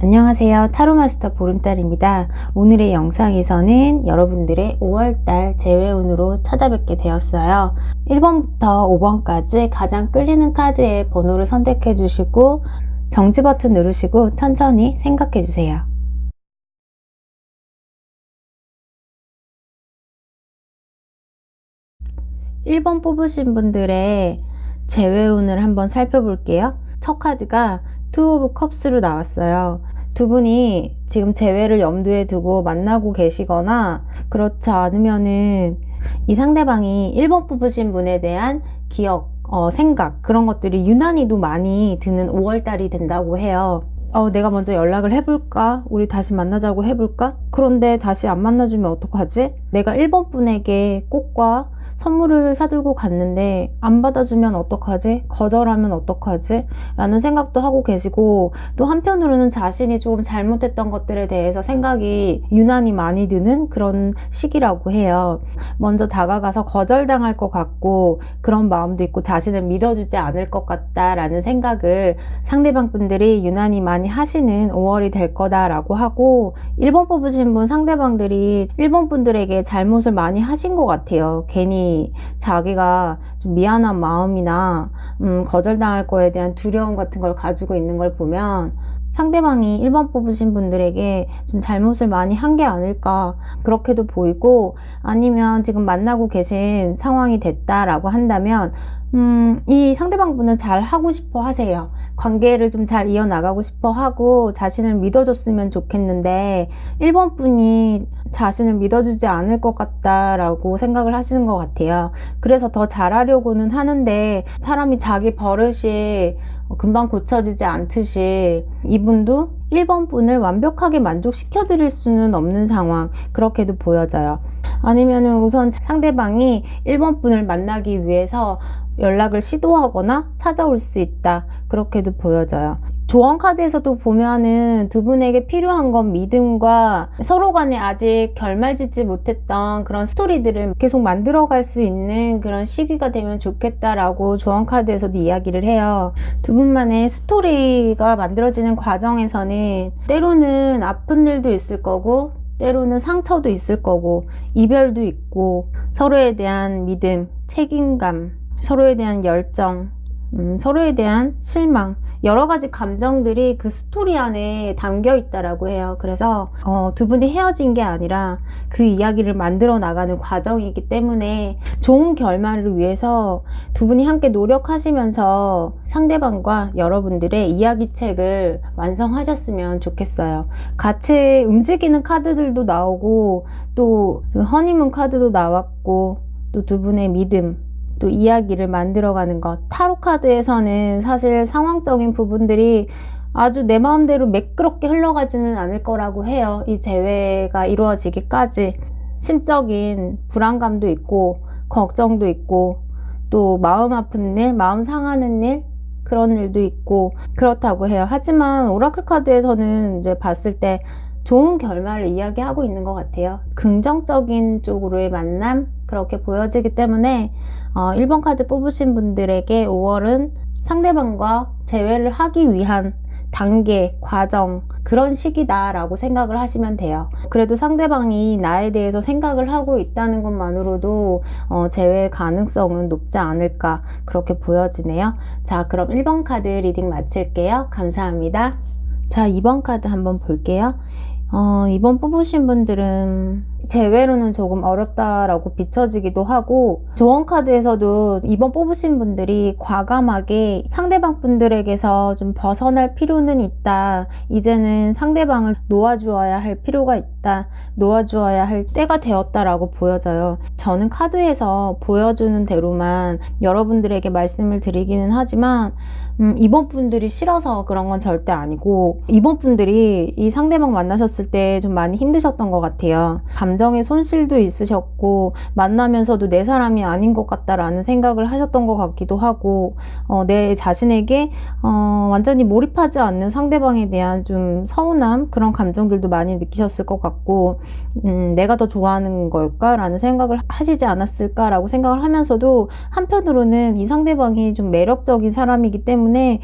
안녕하세요. 타로마스터 보름달입니다. 오늘의 영상에서는 여러분들의 5월달 재회운으로 찾아뵙게 되었어요. 1번부터 5번까지 가장 끌리는 카드의 번호를 선택해 주시고 정지 버튼 누르시고 천천히 생각해 주세요. (1번) 뽑으신 분들의 재회운을 한번 살펴볼게요. 첫 카드가 투 오브 컵스로 나왔어요. 두 분이 지금 재회를 염두에 두고 만나고 계시거나 그렇지 않으면은 이 상대방이 1번 뽑으신 분에 대한 기억, 생각 그런 것들이 유난히도 많이 드는 5월달이 된다고 해요. 내가 먼저 연락을 해볼까? 우리 다시 만나자고 해볼까? 그런데 다시 안 만나주면 어떡하지? 내가 1번 분에게 꽃과 선물을 사들고 갔는데 안 받아주면 어떡하지? 거절하면 어떡하지? 라는 생각도 하고 계시고, 또 한편으로는 자신이 조금 잘못했던 것들에 대해서 생각이 유난히 많이 드는 그런 시기라고 해요. 먼저 다가가서 거절당할 것 같고 그런 마음도 있고 자신을 믿어주지 않을 것 같다라는 생각을 상대방 분들이 유난히 많이 하시는 5월이 될 거다라고 하고, 1번 뽑으신 분 상대방들이 1번 분들에게 잘못을 많이 하신 것 같아요. 괜히 자기가 좀 미안한 마음이나 거절당할 거에 대한 두려움 같은 걸 가지고 있는 걸 보면 상대방이 1번 뽑으신 분들에게 좀 잘못을 많이 한 게 아닐까 그렇게도 보이고, 아니면 지금 만나고 계신 상황이 됐다라고 한다면 이 상대방 분은 잘 하고 싶어 하세요. 관계를 좀 잘 이어나가고 싶어 하고 자신을 믿어줬으면 좋겠는데 1번 분이 자신을 믿어주지 않을 것 같다라고 생각을 하시는 것 같아요. 그래서 더 잘하려고는 하는데 사람이 자기 버릇이 금방 고쳐지지 않듯이 이분도 1번 분을 완벽하게 만족시켜 드릴 수는 없는 상황, 그렇게도 보여져요. 아니면은 우선 상대방이 1번 분을 만나기 위해서 연락을 시도하거나 찾아올 수 있다, 그렇게도 보여져요. 조언 카드에서도 보면은 두 분에게 필요한 건 믿음과 서로 간에 아직 결말짓지 못했던 그런 스토리들을 계속 만들어갈 수 있는 그런 시기가 되면 좋겠다라고 조언 카드에서도 이야기를 해요. 두 분만의 스토리가 만들어지는 과정에서는 때로는 아픈 일도 있을 거고 때로는 상처도 있을 거고 이별도 있고, 서로에 대한 믿음, 책임감, 서로에 대한 열정, 서로에 대한 실망, 여러 가지 감정들이 그 스토리 안에 담겨 있다라고 해요. 그래서 두 분이 헤어진 게 아니라 그 이야기를 만들어 나가는 과정이기 때문에 좋은 결말을 위해서 두 분이 함께 노력하시면서 상대방과 여러분들의 이야기책을 완성하셨으면 좋겠어요. 같이 움직이는 카드들도 나오고 또 허니문 카드도 나왔고, 또 두 분의 믿음, 또 이야기를 만들어가는 것. 타로 카드에서는 사실 상황적인 부분들이 아주 내 마음대로 매끄럽게 흘러가지는 않을 거라고 해요. 이 재회가 이루어지기까지 심적인 불안감도 있고 걱정도 있고 또 마음 아픈 일, 마음 상하는 일, 그런 일도 있고 그렇다고 해요. 하지만 오라클 카드에서는 이제 봤을 때 좋은 결말을 이야기하고 있는 것 같아요. 긍정적인 쪽으로의 만남, 그렇게 보여지기 때문에 1번 카드 뽑으신 분들에게 5월은 상대방과 재회를 하기 위한 단계, 과정, 그런 시기다 라고 생각을 하시면 돼요. 그래도 상대방이 나에 대해서 생각을 하고 있다는 것만으로도 재회 가능성은 높지 않을까, 그렇게 보여지네요. 자, 그럼 1번 카드 리딩 마칠게요. 감사합니다. 자, 2번 카드 한번 볼게요. 2번 뽑으신 분들은 재회로는 조금 어렵다라고 비춰지기도 하고, 조언 카드에서도 2번 뽑으신 분들이 과감하게 상대방 분들에게서 좀 벗어날 필요는 있다, 이제는 상대방을 놓아주어야 할 필요가 있다, 놓아주어야 할 때가 되었다라고 보여져요. 저는 카드에서 보여주는 대로만 여러분들에게 말씀을 드리기는 하지만 2번 분들이 싫어서 그런 건 절대 아니고 2번 분들이 이 상대방 만나셨을 때 좀 많이 힘드셨던 것 같아요. 감정의 손실도 있으셨고 만나면서도 내 사람이 아닌 것 같다라는 생각을 하셨던 것 같기도 하고 내 자신에게 완전히 몰입하지 않는 상대방에 대한 좀 서운함 그런 감정들도 많이 느끼셨을 것 같고 내가 더 좋아하는 걸까라는 생각을 하시지 않았을까라고 생각을 하면서도 한편으로는 이 상대방이 좀 매력적인 사람이기 때문에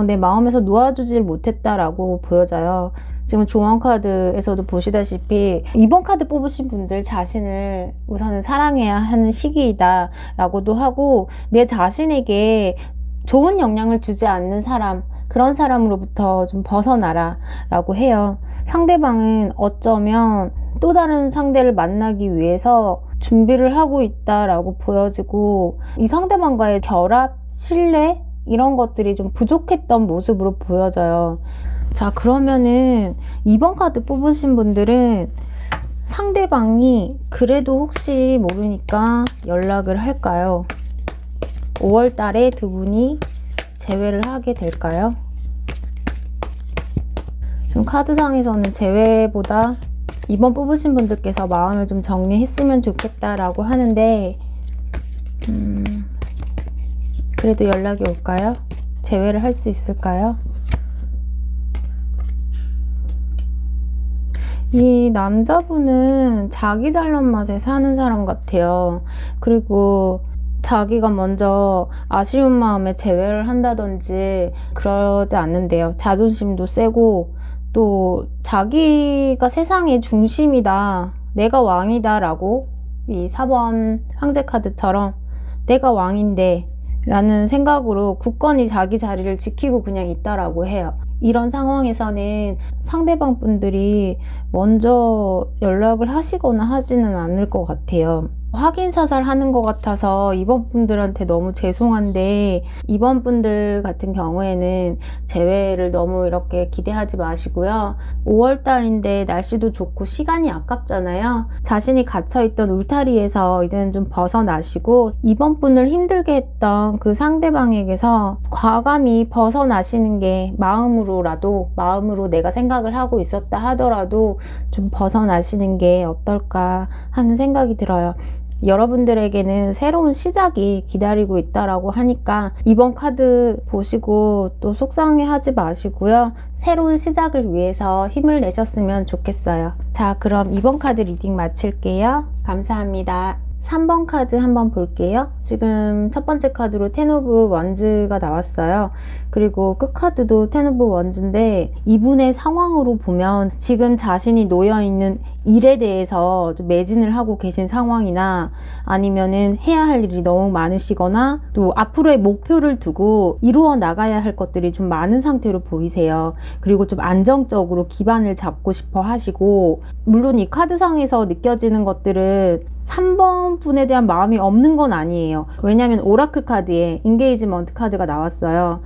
내 마음에서 놓아주질 못했다라고 보여져요. 지금 조언 카드에서도 보시다시피 이번 카드 뽑으신 분들 자신을 우선은 사랑해야 하는 시기이다 라고도 하고 내 자신에게 좋은 영향을 주지 않는 사람 그런 사람으로부터 좀 벗어나라 라고 해요. 상대방은 어쩌면 또 다른 상대를 만나기 위해서 준비를 하고 있다라고 보여지고 이 상대방과의 결합, 신뢰 이런 것들이 좀 부족했던 모습으로 보여져요. 자, 그러면은 이번 카드 뽑으신 분들은 상대방이 그래도 혹시 모르니까 연락을 할까요? 5월 달에 두 분이 재회를 하게 될까요? 지금 카드상에서는 재회보다 이번 뽑으신 분들께서 마음을 좀 정리했으면 좋겠다라고 하는데 그래도 연락이 올까요? 재회를 할 수 있을까요? 이 남자분은 자기 잘난 맛에 사는 사람 같아요. 그리고 자기가 먼저 아쉬운 마음에 재회를 한다든지 그러지 않는데요. 자존심도 세고 또 자기가 세상의 중심이다, 내가 왕이다 라고 이 4번 황제 카드처럼 내가 왕인데 라는 생각으로 굳건히 자기 자리를 지키고 그냥 있다라고 해요. 이런 상황에서는 상대방 분들이 먼저 연락을 하시거나 하지는 않을 것 같아요. 확인 사살 하는 것 같아서 이번 분들한테 너무 죄송한데 이번 분들 같은 경우에는 재회를 너무 이렇게 기대하지 마시고요. 5월 달인데 날씨도 좋고 시간이 아깝잖아요. 자신이 gat혀있던 울타리에서 이제는 좀 벗어나시고 이번 분을 힘들게 했던 그 상대방에게서 과감히 벗어나시는 게 마음으로 내가 생각을 하고 있었다 하더라도 좀 벗어나시는 게 어떨까 하는 생각이 들어요. 여러분들에게는 새로운 시작이 기다리고 있다라고 하니까 이번 카드 보시고 또 속상해하지 마시고요. 새로운 시작을 위해서 힘을 내셨으면 좋겠어요. 자, 그럼 이번 카드 리딩 마칠게요. 감사합니다. 3번 카드 한번 볼게요. 지금 첫 번째 카드로 텐 오브 원즈가 나왔어요. 그리고 끝 카드도 텐 오브 원즈인데 이분의 상황으로 보면 지금 자신이 놓여있는 일에 대해서 좀 매진을 하고 계신 상황이나 아니면은 해야 할 일이 너무 많으시거나 또 앞으로의 목표를 두고 이루어 나가야 할 것들이 좀 많은 상태로 보이세요. 그리고 좀 안정적으로 기반을 잡고 싶어 하시고 물론 이 카드상에서 느껴지는 것들은 3번 분에 대한 마음이 없는 건 아니에요. 왜냐하면 오라클 카드에 인게이지먼트 카드가 나왔어요.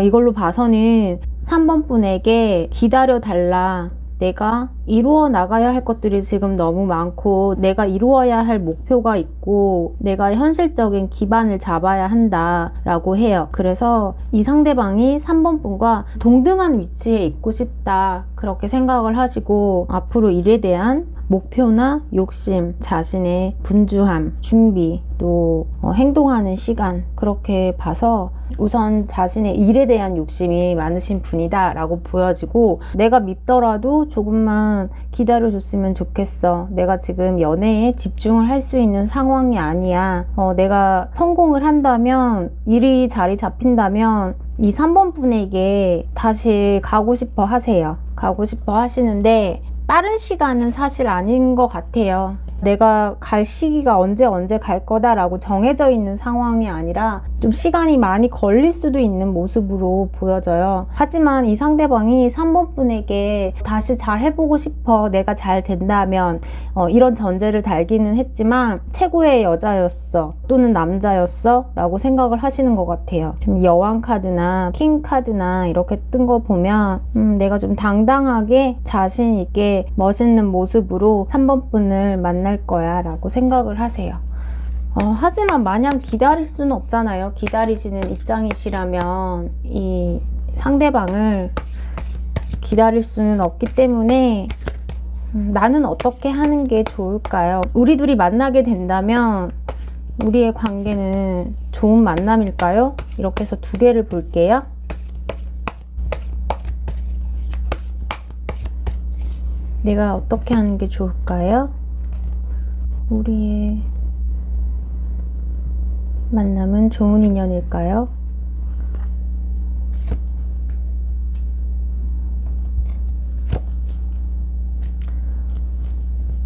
이걸로 봐서는 3번 분에게 기다려달라, 내가 이루어 나가야 할 것들이 지금 너무 많고 내가 이루어야 할 목표가 있고 내가 현실적인 기반을 잡아야 한다 라고 해요. 그래서 이 상대방이 3번 분과 동등한 위치에 있고 싶다 그렇게 생각을 하시고 앞으로 일에 대한 목표나 욕심, 자신의 분주함, 준비, 또 행동하는 시간 그렇게 봐서 우선 자신의 일에 대한 욕심이 많으신 분이다 라고 보여지고 내가 밉더라도 조금만 기다려줬으면 좋겠어. 내가 지금 연애에 집중을 할 수 있는 상황이 아니야. 내가 성공을 한다면 일이 자리 잡힌다면 이 3번 분에게 다시 가고 싶어 하세요. 가고 싶어 하시는데 빠른 시간은 사실 아닌 것 같아요. 내가 갈 시기가 언제 갈 거다라고 정해져 있는 상황이 아니라 좀 시간이 많이 걸릴 수도 있는 모습으로 보여져요. 하지만 이 상대방이 3번 분에게 다시 잘 해보고 싶어, 내가 잘 된다면 이런 전제를 달기는 했지만 최고의 여자였어 또는 남자였어 라고 생각을 하시는 것 같아요. 좀 여왕 카드나 킹 카드나 이렇게 뜬 거 보면 내가 좀 당당하게 자신 있게 멋있는 모습으로 3번 분을 만날 거야 라고 생각을 하세요. 하지만 마냥 기다릴 수는 없잖아요. 기다리시는 입장이시라면 이 상대방을 기다릴 수는 없기 때문에 나는 어떻게 하는 게 좋을까요? 우리 둘이 만나게 된다면 우리의 관계는 좋은 만남일까요? 이렇게 해서 두 개를 볼게요. 내가 어떻게 하는 게 좋을까요? 우리의 만남은 좋은 인연일까요?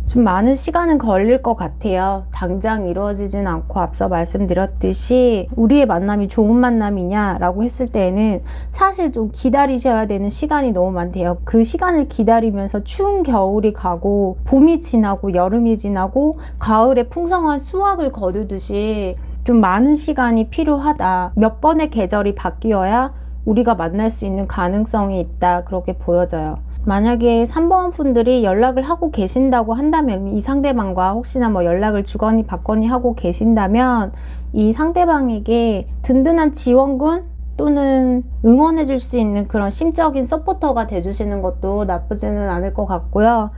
좀 많은 시간은 걸릴 것 같아요. 당장 이루어지진 않고 앞서 말씀드렸듯이 우리의 만남이 좋은 만남이냐 라고 했을 때에는 사실 좀 기다리셔야 되는 시간이 너무 많대요. 그 시간을 기다리면서 추운 겨울이 가고 봄이 지나고 여름이 지나고 가을에 풍성한 수확을 거두듯이 좀 많은 시간이 필요하다. 몇 번의 계절이 바뀌어야 우리가 만날 수 있는 가능성이 있다. 그렇게 보여져요. 만약에 3번 분들이 연락을 하고 계신다고 한다면 이 상대방과 혹시나 뭐 연락을 주거니 받거니 하고 계신다면 이 상대방에게 든든한 지원군 또는 응원해 줄 수 있는 그런 심적인 서포터가 돼주시는 것도 나쁘지는 않을 것 같고요.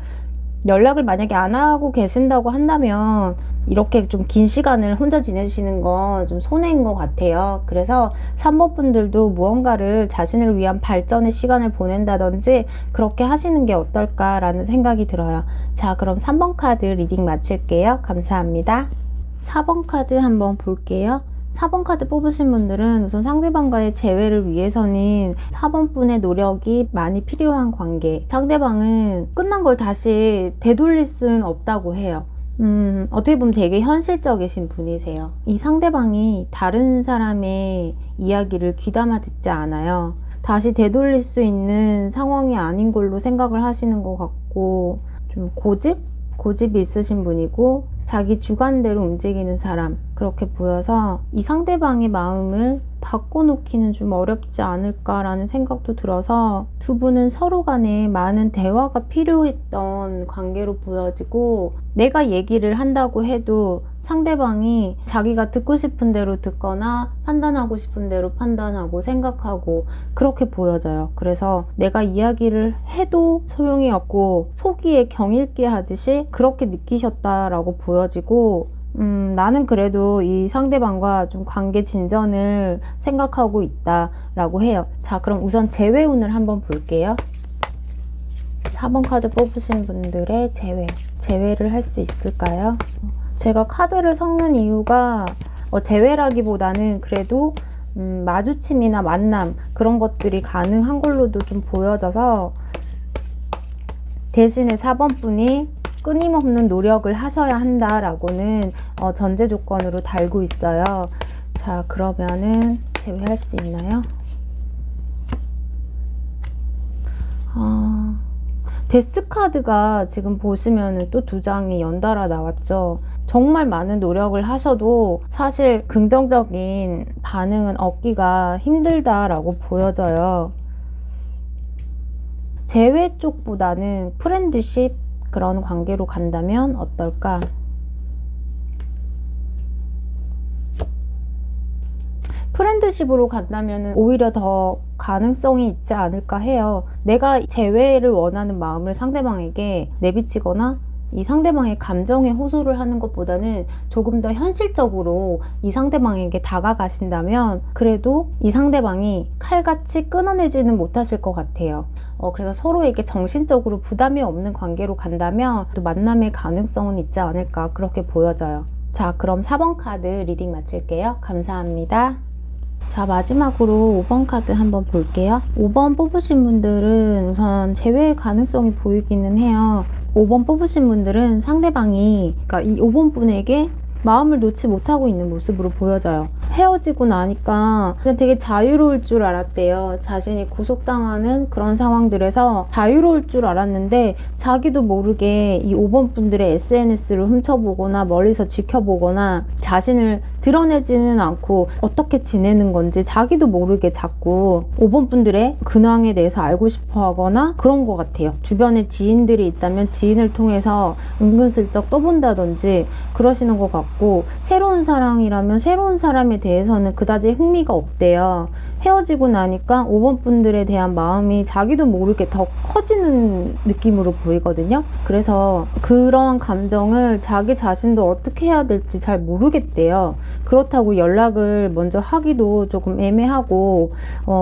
연락을 만약에 안 하고 계신다고 한다면 이렇게 좀 긴 시간을 혼자 지내시는 건 좀 손해인 것 같아요. 그래서 3번 분들도 무언가를 자신을 위한 발전의 시간을 보낸다든지 그렇게 하시는 게 어떨까라는 생각이 들어요. 자, 그럼 3번 카드 리딩 마칠게요. 감사합니다. 4번 카드 한번 볼게요. 4번 카드 뽑으신 분들은 우선 상대방과의 재회를 위해서는 4번 분의 노력이 많이 필요한 관계. 상대방은 끝난 걸 다시 되돌릴 수는 없다고 해요. 어떻게 보면 되게 현실적이신 분이세요. 이 상대방이 다른 사람의 이야기를 귀담아 듣지 않아요. 다시 되돌릴 수 있는 상황이 아닌 걸로 생각을 하시는 것 같고 좀 고집이 있으신 분이고 자기 주관대로 움직이는 사람 그렇게 보여서 이 상대방의 마음을 바꿔놓기는 좀 어렵지 않을까라는 생각도 들어서 두 분은 서로 간에 많은 대화가 필요했던 관계로 보여지고 내가 얘기를 한다고 해도 상대방이 자기가 듣고 싶은 대로 듣거나 판단하고 싶은 대로 판단하고 생각하고 그렇게 보여져요. 그래서 내가 이야기를 해도 소용이 없고 속이에 경읽게 하듯이 그렇게 느끼셨다라고 보여지고 나는 그래도 이 상대방과 좀 관계 진전을 생각하고 있다라고 해요. 자, 그럼 우선 재회운을 한번 볼게요. 4번 카드 뽑으신 분들의 재회를 할 수 있을까요? 제가 카드를 섞는 이유가 재회라기보다는 그래도 마주침이나 만남 그런 것들이 가능한 걸로도 좀 보여져서 대신에 4번 분이 끊임없는 노력을 하셔야 한다라고는 전제 조건으로 달고 있어요. 자, 그러면은 재회할 수 있나요? 데스 카드가 지금 보시면은 또 두 장이 연달아 나왔죠. 정말 많은 노력을 하셔도 사실 긍정적인 반응은 얻기가 힘들다라고 보여져요. 재회 쪽보다는 프렌드십 그런 관계로 간다면 어떨까? 프렌드십으로 간다면 오히려 더 가능성이 있지 않을까 해요. 내가 재회를 원하는 마음을 상대방에게 내비치거나 이 상대방의 감정에 호소를 하는 것보다는 조금 더 현실적으로 이 상대방에게 다가가신다면 그래도 이 상대방이 칼같이 끊어내지는 못하실 것 같아요. 그래서 서로에게 정신적으로 부담이 없는 관계로 간다면 또 만남의 가능성은 있지 않을까 그렇게 보여져요. 자, 그럼 4번 카드 리딩 마칠게요. 감사합니다. 자, 마지막으로 5번 카드 한번 볼게요. 5번 뽑으신 분들은 우선 재회의 가능성이 보이기는 해요. 5번 뽑으신 분들은 상대방이 그러니까 이 5번 분에게 마음을 놓지 못하고 있는 모습으로 보여져요. 헤어지고 나니까 그냥 되게 자유로울 줄 알았대요. 자신이 구속당하는 그런 상황들에서 자유로울 줄 알았는데 자기도 모르게 이 5번 분들의 SNS를 훔쳐보거나 멀리서 지켜보거나 자신을 드러내지는 않고 어떻게 지내는 건지 자기도 모르게 자꾸 5번 분들의 근황에 대해서 알고 싶어 하거나 그런 것 같아요. 주변에 지인들이 있다면 지인을 통해서 은근슬쩍 떠본다든지 그러시는 것 같고 새로운 사랑이라면 새로운 사람에 사람에 대해서는 그다지 흥미가 없대요. 헤어지고 나니까 5번 분들에 대한 마음이 자기도 모르게 더 커지는 느낌으로 보이거든요. 그래서 그러한 감정을 자기 자신도 어떻게 해야 될지 잘 모르겠대요. 그렇다고 연락을 먼저 하기도 조금 애매하고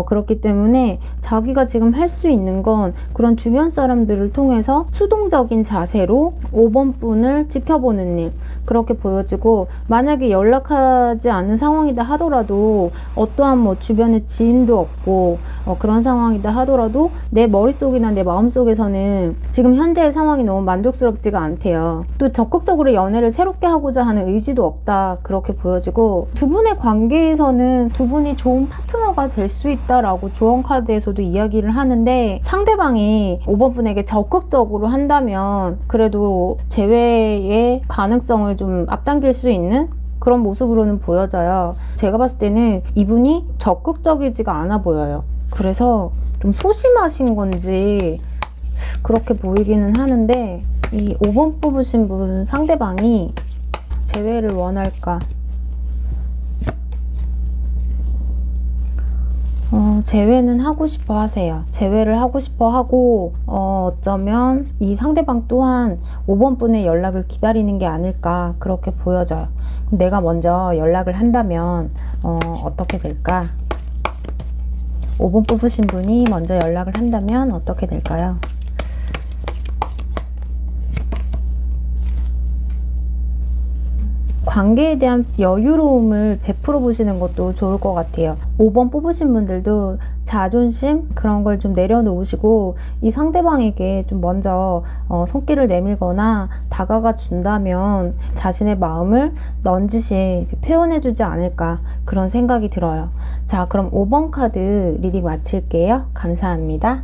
그렇기 때문에 자기가 지금 할 수 있는 건 그런 주변 사람들을 통해서 수동적인 자세로 5번 분을 지켜보는 일, 그렇게 보여지고, 만약에 연락하지 않는 상황이다 하더라도 어떠한 뭐 주변에 지인도 없고 그런 상황이다 하더라도 내 머릿속이나 내 마음속에서는 지금 현재의 상황이 너무 만족스럽지가 않대요. 또 적극적으로 연애를 새롭게 하고자 하는 의지도 없다, 그렇게 보여지고, 두 분의 관계에서는 두 분이 좋은 파트너가 될 수 있다라고 조언 카드에서도 이야기를 하는데, 상대방이 5번 분에게 적극적으로 한다면 그래도 재회의 가능성을 좀 앞당길 수 있는 그런 모습으로는 보여져요. 제가 봤을 때는 이분이 적극적이지가 않아 보여요. 그래서 좀 소심하신 건지 그렇게 보이기는 하는데, 이 5번 뽑으신 분 상대방이 재회를 원할까? 재회는 하고 싶어 하세요. 재회를 하고 싶어 하고, 어쩌면 이 상대방 또한 5번 분의 연락을 기다리는 게 아닐까, 그렇게 보여져요. 내가 먼저 연락을 한다면 어떻게 될까? 5번 뽑으신 분이 먼저 연락을 한다면 어떻게 될까요? 관계에 대한 여유로움을 베풀어 보시는 것도 좋을 것 같아요. 5번 뽑으신 분들도 자존심 그런 걸 좀 내려놓으시고, 이 상대방에게 좀 먼저 손길을 내밀거나 다가가 준다면 자신의 마음을 넌지시 표현해 주지 않을까, 그런 생각이 들어요. 자, 그럼 5번 카드 리딩 마칠게요. 감사합니다.